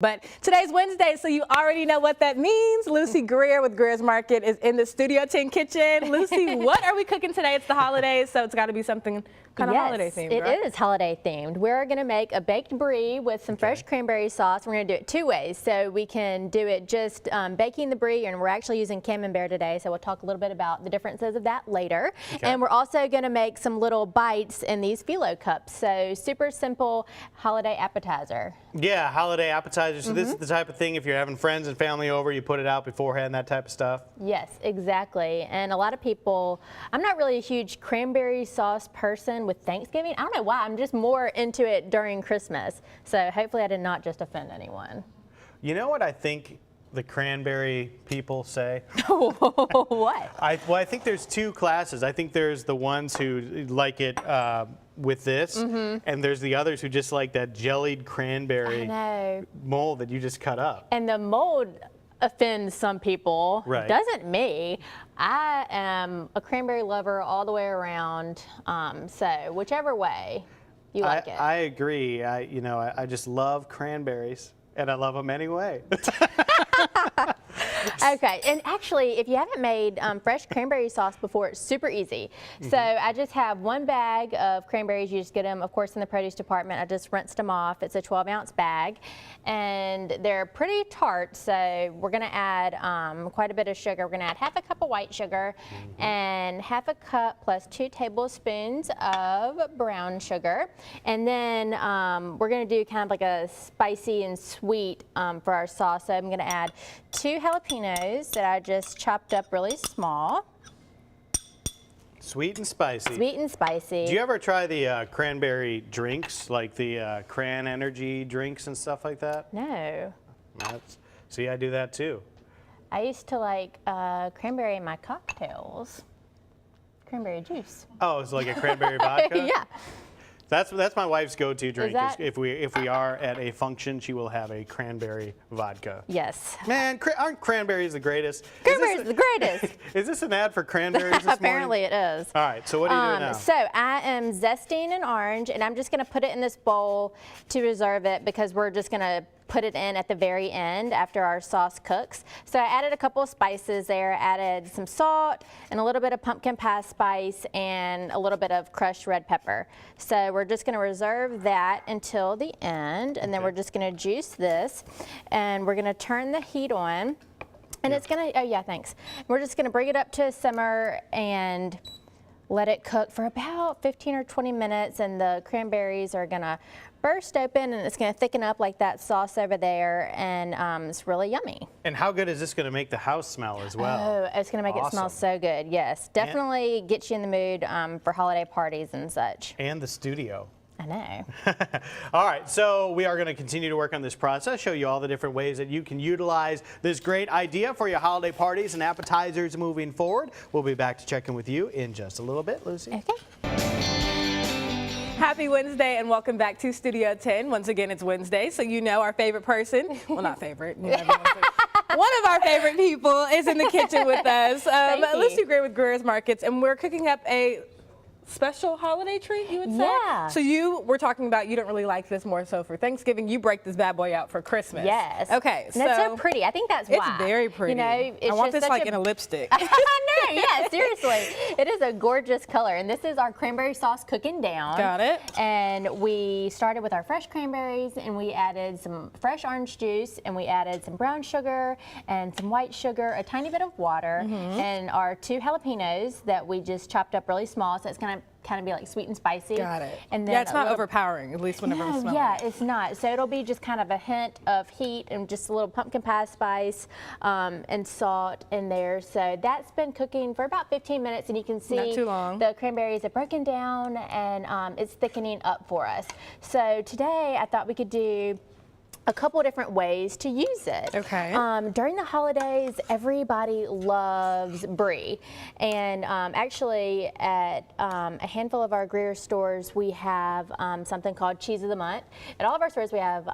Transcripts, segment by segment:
But today's Wednesday, so you already know what that means. Lucy Greer with Greer's Market is in the Studio 10 kitchen. Lucy, what are we cooking today? It's the holidays, so it's got to be something kind of holiday themed, right? It is holiday themed. We're going to make a baked brie with some fresh cranberry sauce. We're going to do it two ways. So we can do it just baking the brie, and we're actually using Camembert today, so we'll talk a little bit about the differences of that later. And we're also going to make some little bites in these phyllo cups. So super simple holiday appetizer. Yeah, holiday appetizer. So this is the type of thing, if you're having friends and family over, you put it out beforehand, that type of stuff? Yes, exactly. And a lot of people, I'm not really a huge cranberry sauce person with Thanksgiving. I don't know why, I'm just more into it during Christmas. So hopefully I did not just offend anyone. You know what I think the cranberry people say? What? Well, I think there's two classes. I think there's the ones who like it with this, and there's the others who just like that jellied cranberry mold that you just cut up. And the mold offends some people, doesn't me. I am a cranberry lover all the way around, so whichever way you like it. I agree. I just love cranberries, and I love them anyway. Okay, and actually, if you haven't made fresh cranberry sauce before, it's super easy. So I just have one bag of cranberries. You just get them, of course, in the produce department. I just rinsed them off. It's a 12-ounce bag, and they're pretty tart, so we're going to add quite a bit of sugar. We're going to add half a cup of white sugar and half a cup plus 2 tablespoons of brown sugar. And then we're going to do kind of like a spicy and sweet for our sauce. So I'm going to add 2 jalapenos that I just chopped up really small. Sweet and spicy. Sweet and spicy. Do you ever try the cranberry drinks, like the Cran Energy drinks and stuff like that? No. See, I do that too. I used to like cranberry in my cocktails. Cranberry juice. Oh, it's like a cranberry vodka? Yeah. That's my wife's go-to drink. If we are at a function, she will have a cranberry vodka. Yes. Man, aren't cranberries the greatest? Cranberries the greatest. Is this an ad for cranberries this Apparently it is. All right, so what are you doing now? So I am zesting an orange, and I'm just going to put it in this bowl to reserve it because we're just going to put it in at the very end after our sauce cooks. So I added a couple of spices there, added some salt and a little bit of pumpkin pie spice and a little bit of crushed red pepper. So we're just gonna reserve that until the end, and then we're just gonna juice this, and we're gonna turn the heat on, and it's gonna, we're just gonna bring it up to a simmer and let it cook for about 15 or 20 minutes, and the cranberries are gonna burst open, and it's gonna thicken up like that sauce over there, and it's really yummy. And how good is this gonna make the house smell as well? Oh, it's gonna make it smell so good, yes. Definitely get you in the mood for holiday parties and such. And the studio. I know. All right, so we are going to continue to work on this process, show you all the different ways that you can utilize this great idea for your holiday parties and appetizers moving forward. We'll be back to check in with you in just a little bit, Lucy. Okay. Happy Wednesday and welcome back to Studio 10. Once again, it's Wednesday, so you know our favorite person. Well, not favorite. You know, one of our favorite people is in the kitchen with us. Lucy Greer with Greer's Markets, and we're cooking up a special holiday treat, you would say? Yeah. So you were talking about you don't really like this, more so for Thanksgiving. You break this bad boy out for Christmas. Yes. Okay. And it's so pretty. I think that's why. It's very pretty. You know, it's I want just this like a... in a lipstick. I know, yeah, seriously. It is a gorgeous color. And this is our cranberry sauce cooking down. Got it. And we started with our fresh cranberries, and we added some fresh orange juice, and we added some brown sugar and some white sugar, a tiny bit of water, and our 2 jalapenos that we just chopped up really small. So it's going to kind of be like sweet and spicy. Got it. And then it's not overpowering, at least whenever I'm smelling it. It's not. So it'll be just kind of a hint of heat and just a little pumpkin pie spice and salt in there. So that's been cooking for about 15 minutes, and you can see not too long. The cranberries are broken down, and it's thickening up for us. So today I thought we could do a couple different ways to use it. Okay. During the holidays, everybody loves Brie. And actually, at a handful of our Greer stores, we have something called Cheese of the Month. At all of our stores, we have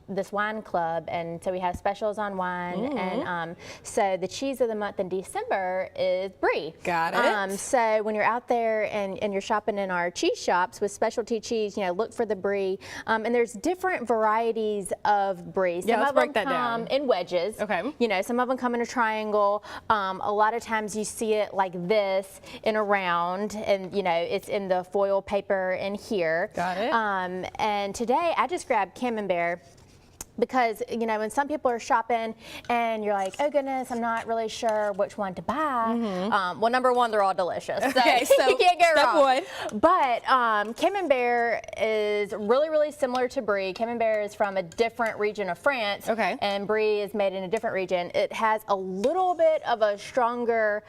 this wine club, and so we have specials on wine. And so the Cheese of the Month in December is Brie. Got it. So when you're out there and you're shopping in our cheese shops with specialty cheese, you know, look for the Brie. And there's different varieties of Brie. Some let's of break them that come down. in wedges. Okay. You know, some of them come in a triangle. A lot of times you see it like this in a round, and you know, it's in the foil paper in here. Got it. And today I just grabbed Camembert, because, you know, when some people are shopping and you're like, oh goodness, I'm not really sure which one to buy. Well, number one, they're all delicious. Okay, so you can't go step wrong. one. But Camembert is really, really similar to Brie. Camembert is from a different region of France. Okay. And Brie is made in a different region. It has a little bit of a stronger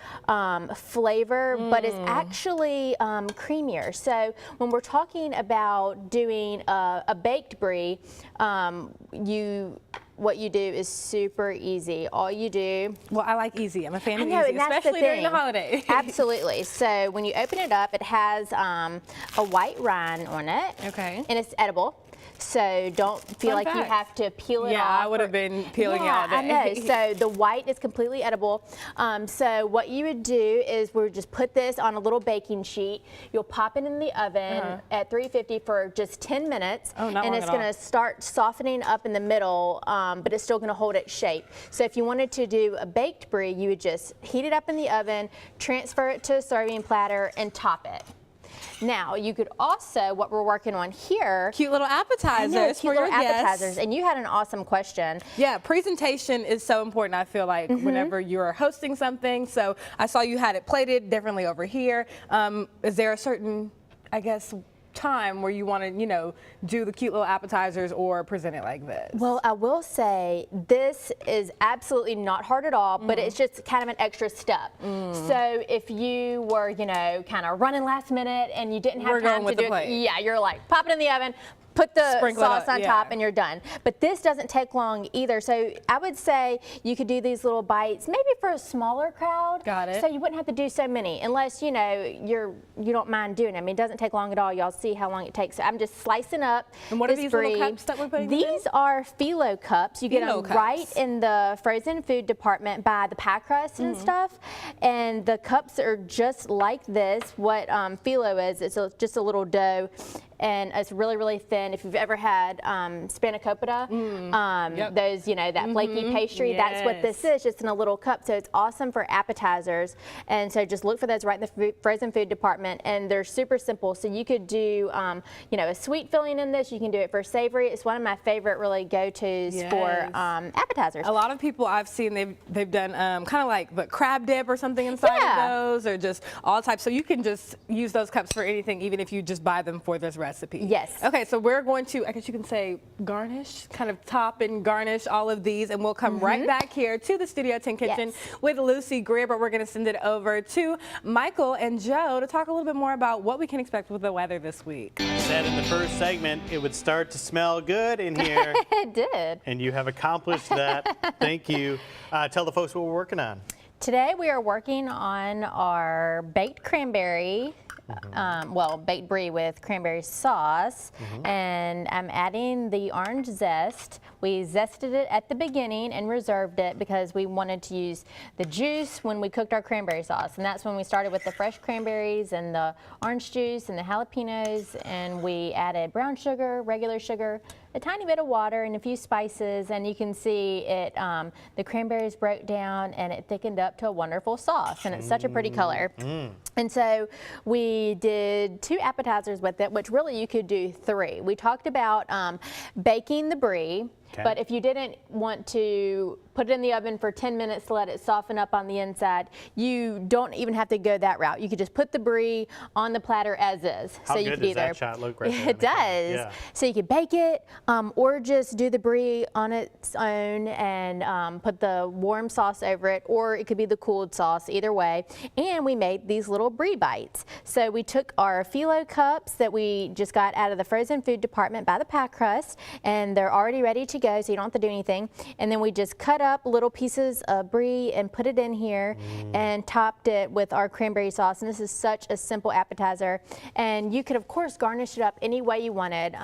flavor, but it's actually creamier. So when we're talking about doing a baked Brie, what you do is super easy. All you do. Well, I like easy. I'm a fan of I know, easy, and that's especially the during the thing. holiday. Absolutely. So when you open it up, it has a white rind on it. Okay. And it's edible. So don't feel Fun like you fact. have to peel it Yeah, off. I would have been peeling it Yeah, all day. I know. So the white is completely edible. So what you would do is we would just put this on a little baking sheet. You'll pop it in the oven at 350 for just 10 minutes. Oh, not and long it's at going all. to start softening up in the middle, but it's still going to hold its shape. So if you wanted to do a baked Brie, you would just heat it up in the oven, transfer it to a serving platter, and top it. Now, you could also, what we're working on here, Cute little appetizers cute for little your guests. appetizers. And you had an awesome question. Yeah, presentation is so important, I feel like, whenever you're hosting something. So I saw you had it plated differently over here. Is there a certain, I guess, time where you want to, you know, do the cute little appetizers or present it like this? Well, I will say this is absolutely not hard at all, but it's just kind of an extra step. So if you were, you know, kind of running last minute and you didn't have We're time going to with do the it, plate. yeah, you're like, pop it in the oven, put the Sprinkle it sauce up, on yeah. top, and you're done. But this doesn't take long either. So I would say you could do these little bites, maybe for a smaller crowd. Got it. So you wouldn't have to do so many, unless you know you don't mind doing it. I mean, it doesn't take long at all. Y'all see how long it takes. So I'm just slicing up. And what are this these little Brie. cups that we're putting them in? These are phyllo cups. You get Phyllo them right cups. in the frozen food department by the pie crust and stuff. And the cups are just like this. What phyllo is, just a little dough. And it's really, really thin. If you've ever had spanakopita, Yep. those, you know, that flaky pastry, that's what this is, just in a little cup. So it's awesome for appetizers. And so just look for those right in the frozen food department. And they're super simple. So you could do, you know, a sweet filling in this. You can do it for savory. It's one of my favorite really go-tos for Yes. appetizers. A lot of people I've seen, they've done kind of like the crab dip or something inside Yeah. of those, or just all types. So you can just use those cups for anything, even if you just buy them for this recipe. Yes. Okay, so we're going to, I guess you can say, garnish, kind of top and garnish all of these, and we'll come right back here to the Studio 10 kitchen Yes. with Lucy Greer, but we're going to send it over to Michael and Joe to talk a little bit more about what we can expect with the weather this week. Said in the first segment, it would start to smell good in here. It did. And you have accomplished that. Thank you. Tell the folks what we're working on. Today we are working on our baked cranberry, well, baked Brie with cranberry sauce, and I'm adding the orange zest. We zested it at the beginning and reserved it because we wanted to use the juice when we cooked our cranberry sauce, and that's when we started with the fresh cranberries and the orange juice and the jalapenos, and we added brown sugar, regular sugar, a tiny bit of water, and a few spices, and you can see it. The cranberries broke down and it thickened up to a wonderful sauce, and it's such a pretty color. And so we did 2 appetizers with it, which really you could do 3. We talked about baking the Brie. Okay. But if you didn't want to put it in the oven for 10 minutes to let it soften up on the inside, you don't even have to go that route. You could just put the Brie on the platter as is. How so you good could does that shot look right there in It the camera? does. Yeah. So you could bake it, or just do the Brie on its own and put the warm sauce over it, or it could be the cooled sauce, either way. And we made these little Brie bites. So we took our phyllo cups that we just got out of the frozen food department by the pie crust, and they're already ready to go, so you don't have to do anything. And then we just cut up little pieces of Brie and put it in here and topped it with our cranberry sauce. And this is such a simple appetizer. And you could, of course, garnish it up any way you wanted.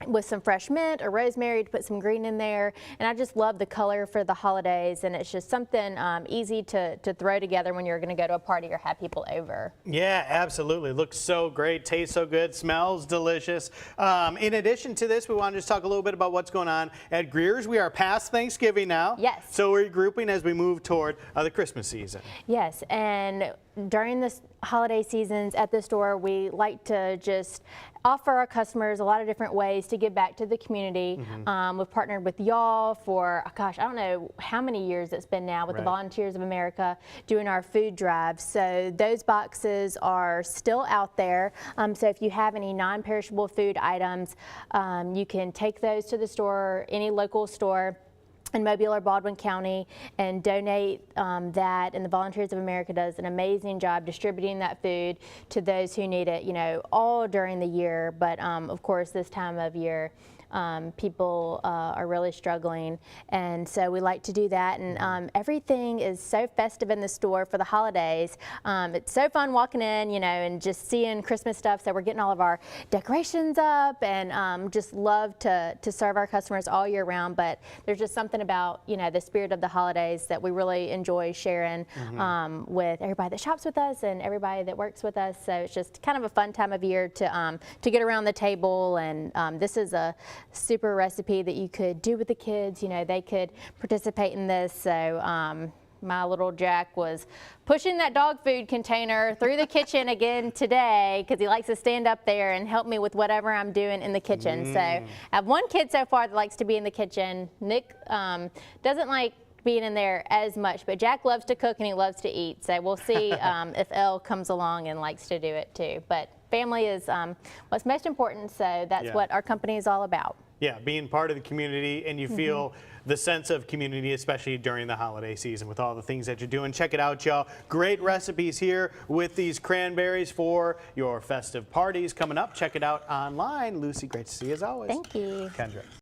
with some fresh mint or rosemary to put some green in there. And I just love the color for the holidays, and it's just something easy to throw together when you're going to go to a party or have people over. Yeah, absolutely. Looks so great, tastes so good, smells delicious. In addition to this, we want to just talk a little bit about what's going on at Greer's. We are past Thanksgiving now. Yes. So we're regrouping as we move toward the Christmas season. Yes, and during this holiday seasons at the store, we like to just offer our customers a lot of different ways to give back to the community. We've partnered with y'all for, gosh, I don't know how many years it's been now with the Volunteers of America doing our food drives. So those boxes are still out there. So if you have any non-perishable food items, you can take those to the store, any local store in Mobile or Baldwin County, and donate that. And the Volunteers of America does an amazing job distributing that food to those who need it, you know, all during the year. But of course, this time of year, people are really struggling, and so we like to do that. And everything is so festive in the store for the holidays. It's so fun walking in, you know, and just seeing Christmas stuff. So we're getting all of our decorations up, and just love to serve our customers all year round. But there's just something about, you know, the spirit of the holidays that we really enjoy sharing with everybody that shops with us and everybody that works with us. So it's just kind of a fun time of year to get around the table. And this is a super recipe that you could do with the kids. You know, they could participate in this. So my little Jack was pushing that dog food container through the kitchen again today because he likes to stand up there and help me with whatever I'm doing in the kitchen. So I have one kid so far that likes to be in the kitchen. Nick doesn't like being in there as much, but Jack loves to cook and he loves to eat. So we'll see if Elle comes along and likes to do it too. But family is what's most important, so that's what our company is all about. Yeah, being part of the community, and you feel the sense of community, especially during the holiday season with all the things that you're doing. Check it out, y'all. Great recipes here with these cranberries for your festive parties coming up. Check it out online. Lucy, great to see you as always. Thank you. Kendra.